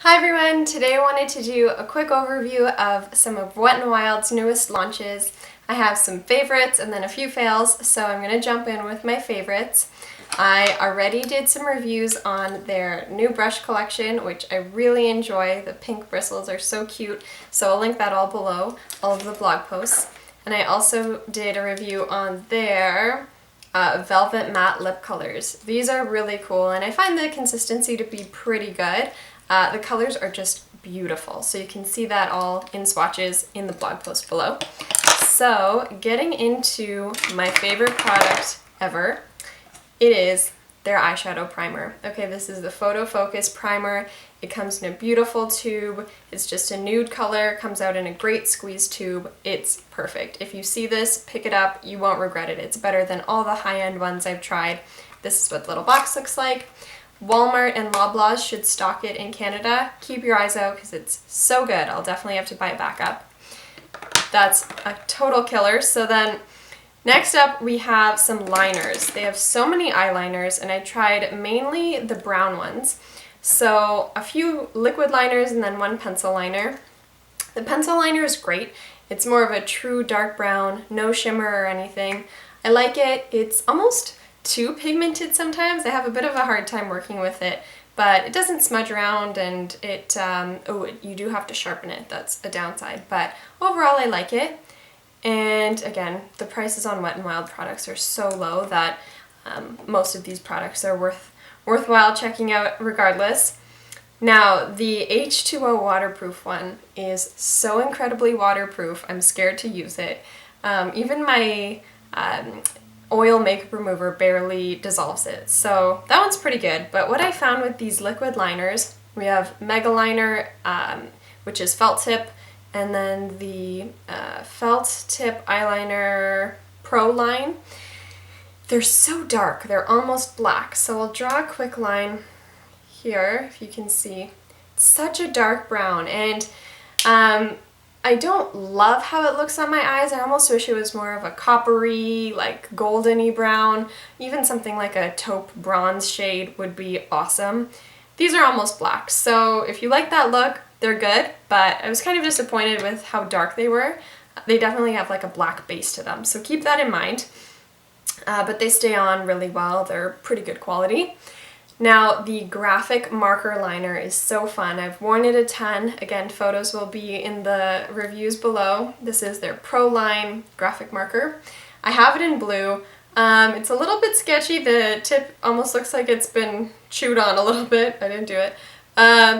Hi everyone! Today I wanted to do a quick overview of some of Wet n Wild's newest launches. I have some favorites and then a few fails, so I'm going to jump in with my favorites. I already did some reviews on their new brush collection, which I really enjoy. The pink bristles are so cute, so I'll link that all below, all of the blog posts. And I also did a review on their velvet matte lip colors. These are really cool and I find the consistency to be pretty good. The colors are just beautiful, so you can see that all in swatches in the blog post below. So getting into my favorite product ever, it is their eyeshadow primer. Okay, this is the Photo Focus Primer. It comes in a beautiful tube. It's just a nude color, comes out in a great squeeze tube. It's perfect. If you see this, pick it up. You won't regret it. It's better than all the high-end ones I've tried. This is what the little box looks like. Walmart and Loblaws should stock it in Canada. Keep your eyes out because it's so good. I'll definitely have to buy it back up. That's a total killer. So then next up we have some liners. They have so many eyeliners and I tried mainly the brown ones. So a few liquid liners and then one pencil liner. The pencil liner is great. It's more of a true dark brown, no shimmer or anything. I like it. It's almost too pigmented sometimes. I have a bit of a hard time working with it, but it doesn't smudge around and it, you do have to sharpen it. That's a downside, but overall I like it. And again, the prices on Wet n Wild products are so low that most of these products are worthwhile checking out regardless. Now, the H2O waterproof one is so incredibly waterproof, I'm scared to use it. Even my oil makeup remover barely dissolves it, so that one's pretty good. But what I found with these liquid liners, we have Mega Liner, which is felt tip, and then the felt tip eyeliner Pro line. They're so dark, they're almost black, so I'll draw a quick line here, if you can see. It's such a dark brown, and I don't love how it looks on my eyes. I almost wish it was more of a coppery, like goldeny brown. Even something like a taupe bronze shade would be awesome. These are almost black, so if you like that look, they're good, but I was kind of disappointed with how dark they were. They definitely have like a black base to them, so keep that in mind. But they stay on really well. They're pretty good quality. Now, the graphic marker liner is so fun. I've worn it a ton. Again, photos will be in the reviews below. This is their Pro line graphic marker. I have it in blue. It's a little bit sketchy. The tip almost looks like it's been chewed on a little bit. I didn't do it.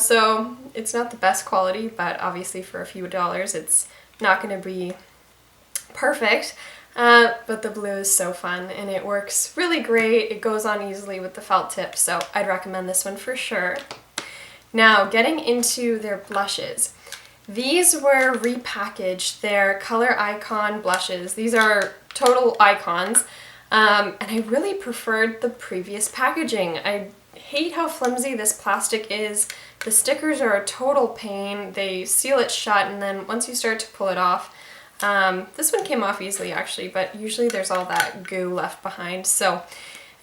So it's not the best quality, but obviously for a few dollars it's not going to be perfect. But the blue is so fun and it works really great. It goes on easily with the felt tip, so I'd recommend this one for sure. Now, getting into their blushes. These were repackaged. They're Color Icon blushes. These are total icons, and I really preferred the previous packaging. I hate how flimsy this plastic is. The stickers are a total pain. They seal it shut, and then once you start to pull it off, this one came off easily actually, but usually there's all that goo left behind. So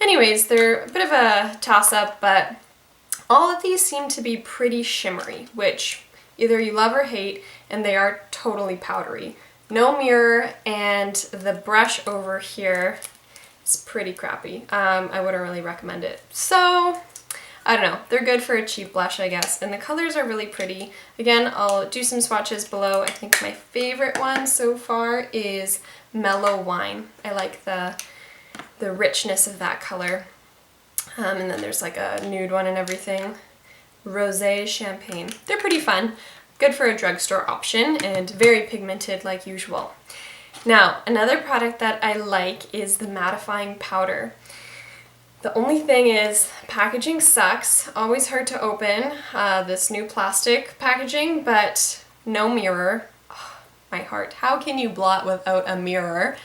anyways, they're a bit of a toss-up, but all of these seem to be pretty shimmery, which either you love or hate, and they are totally powdery. No mirror, and the brush over here is pretty crappy. I wouldn't really recommend it. So I don't know, they're good for a cheap blush, I guess, and the colors are really pretty. Again, I'll do some swatches below. I think my favorite one so far is Mellow Wine. I like the richness of that color. And then there's like a nude one and everything. Rosé Champagne. They're pretty fun. Good for a drugstore option and very pigmented like usual. Now, another product that I like is the mattifying powder. The only thing is, packaging sucks. Always hard to open, this new plastic packaging, but no mirror. Oh, my heart. How can you blot without a mirror?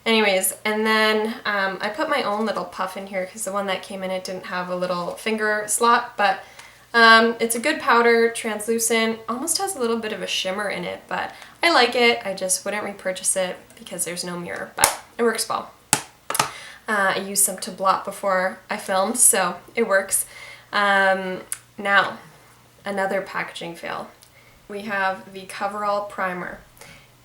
Anyways, and then I put my own little puff in here because the one that came in it didn't have a little finger slot, but it's a good powder, translucent, almost has a little bit of a shimmer in it, but I like it. I just wouldn't repurchase it because there's no mirror, but it works well. I used some to blot before I filmed, so it works. Now, another packaging fail. We have the Coverall Primer.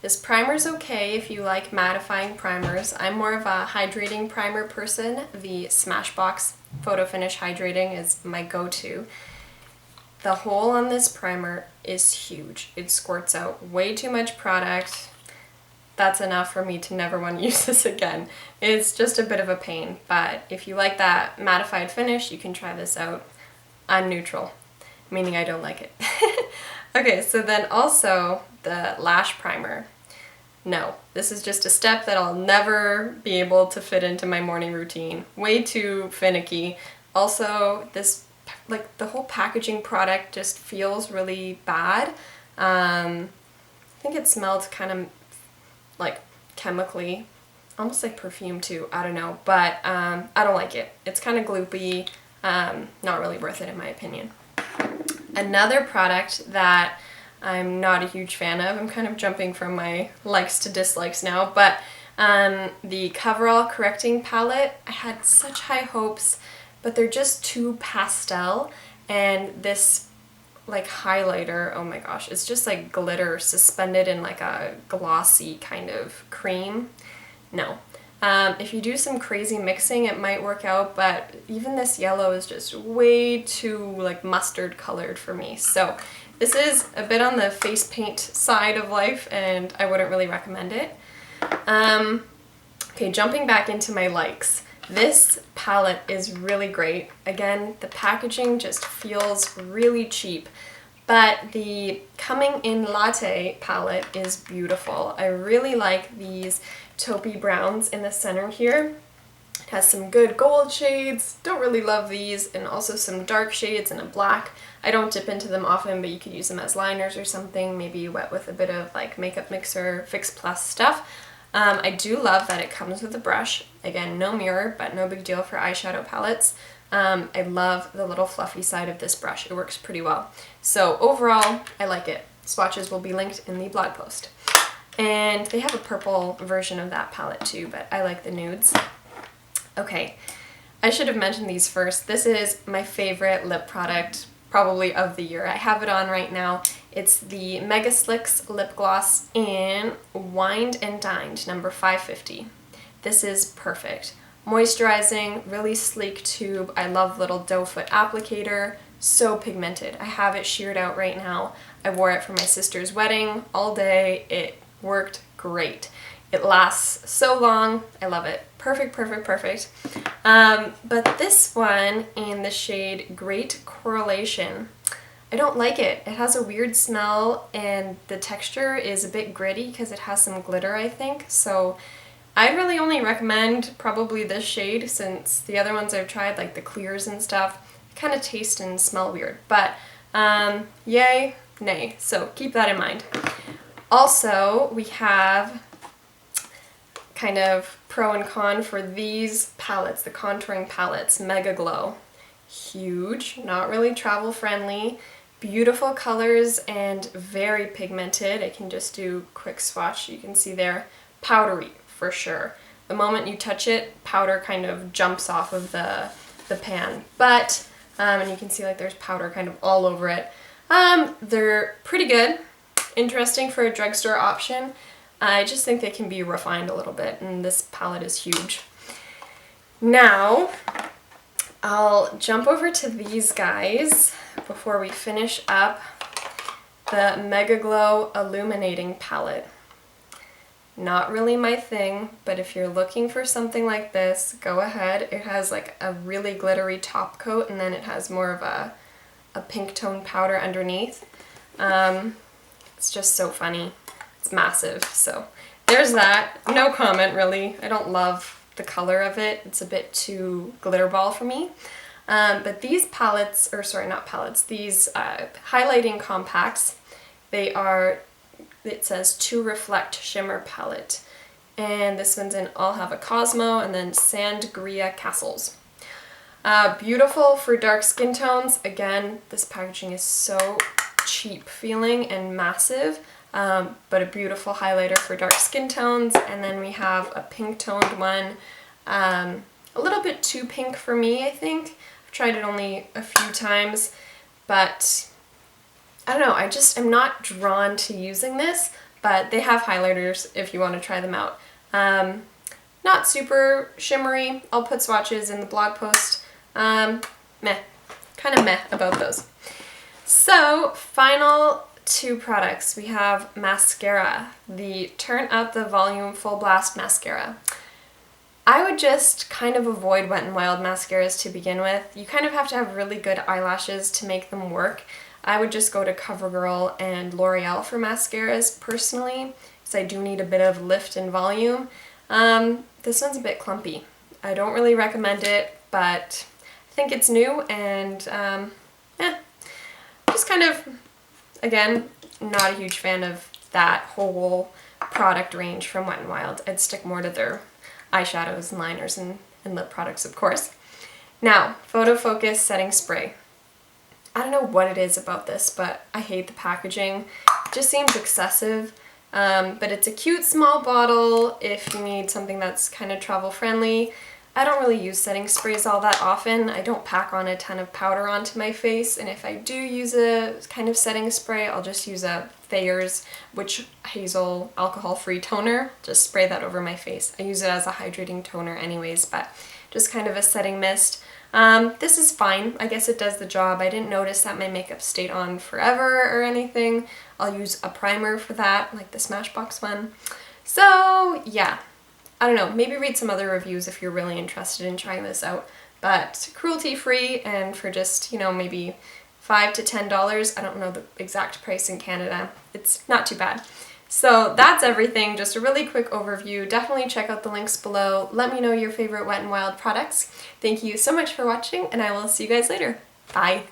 This primer's okay if you like mattifying primers. I'm more of a hydrating primer person. The Smashbox Photo Finish Hydrating is my go-to. The hole on this primer is huge. It squirts out way too much product. That's enough for me to never want to use this again. It's just a bit of a pain, but if you like that mattified finish, you can try this out. I'm neutral, meaning I don't like it. Okay, so then also the lash primer. No, this is just a step that I'll never be able to fit into my morning routine. Way too finicky. Also, this, like, the whole packaging product just feels really bad. I think it smelled kind of like chemically, almost like perfume too, I don't know, but I don't like it. It's kind of gloopy, not really worth it in my opinion. Another product that I'm not a huge fan of, I'm kind of jumping from my likes to dislikes now, but the Coverall Correcting Palette, I had such high hopes, but they're just too pastel, and this like highlighter, oh my gosh, it's just like glitter suspended in like a glossy kind of cream. No. If you do some crazy mixing, it might work out, but even this yellow is just way too like mustard colored for me. So this is a bit on the face paint side of life, and I wouldn't really recommend it. Okay, jumping back into my likes. This palette is really great. Again, the packaging just feels really cheap, but the Coming in Latte palette is beautiful. I really like these taupey browns in the center here. It has some good gold shades, don't really love these, and also some dark shades and a black. I don't dip into them often, but you could use them as liners or something, maybe wet with a bit of like makeup mixer, Fix Plus stuff. I do love that it comes with a brush. Again, no mirror, but no big deal for eyeshadow palettes. I love the little fluffy side of this brush. It works pretty well. So overall, I like it. Swatches will be linked in the blog post. And they have a purple version of that palette too, but I like the nudes. Okay, I should have mentioned these first. This is my favorite lip product probably of the year. I have it on right now. It's the Mega Slicks Lip Gloss in Wined and Dined, number 550. This is perfect. Moisturizing, really sleek tube. I love little doe foot applicator. So pigmented. I have it sheared out right now. I wore it for my sister's wedding all day. It worked great. It lasts so long. I love it. Perfect, perfect, perfect. But this one in the shade Great Correlation, I don't like it. It has a weird smell, and the texture is a bit gritty because it has some glitter, I think. So I'd really only recommend probably this shade, since the other ones I've tried, like the clears and stuff, kind of taste and smell weird. But yay, nay. So keep that in mind. Also, we have kind of pro and con for these palettes, the contouring palettes. Mega Glow. Huge, not really travel friendly, beautiful colors and very pigmented. I can just do a quick swatch. You can see there, powdery for sure. The moment you touch it, powder kind of jumps off of the pan. But, and you can see like there's powder kind of all over it. They're pretty good, interesting for a drugstore option. I just think they can be refined a little bit, and this palette is huge. Now, I'll jump over to these guys before we finish up the Mega Glow Illuminating Palette. Not really my thing, but if you're looking for something like this, go ahead. It has like a really glittery top coat, and then it has more of a pink tone powder underneath. It's just so funny. It's massive, so there's that. No comment really. I don't love the color of it. It's a bit too glitter ball for me. But these palettes, or sorry, not palettes, these highlighting compacts, they are, it says To Reflect Shimmer Palette. And this one's in I'll Have a Cosmo, and then Sangria Castles. Beautiful for dark skin tones. Again, this packaging is so cheap feeling and massive. But a beautiful highlighter for dark skin tones. And then we have a pink toned one, a little bit too pink for me, I think. I've tried it only a few times, but I don't know, I just am not drawn to using this, but they have highlighters if you want to try them out. Not super shimmery. I'll put swatches in the blog post. Meh. Kind of meh about those. So, final two products. We have mascara, the Turn Up the Volume Full Blast Mascara. I would just kind of avoid Wet n Wild mascaras to begin with. You kind of have to have really good eyelashes to make them work. I would just go to CoverGirl and L'Oreal for mascaras personally, because I do need a bit of lift and volume. This one's a bit clumpy. I don't really recommend it, but I think it's new and just kind of, again, not a huge fan of that whole product range from Wet n Wild. I'd stick more to their eyeshadows and liners and lip products, of course. Now, Photo Focus Setting Spray. I don't know what it is about this, but I hate the packaging. It just seems excessive, but it's a cute small bottle if you need something that's kind of travel friendly. I don't really use setting sprays all that often. I don't pack on a ton of powder onto my face, and if I do use a kind of setting spray, I'll just use a Thayer's Witch Hazel alcohol-free toner. Just spray that over my face. I use it as a hydrating toner anyways, but just kind of a setting mist. This is fine. I guess it does the job. I didn't notice that my makeup stayed on forever or anything. I'll use a primer for that, like the Smashbox one. So yeah, I don't know, maybe read some other reviews if you're really interested in trying this out. But cruelty-free and for just, you know, maybe $5 to $10. I don't know the exact price in Canada. It's not too bad. So that's everything, just a really quick overview. Definitely check out the links below. Let me know your favorite Wet n Wild products. Thank you so much for watching, and I will see you guys later. Bye!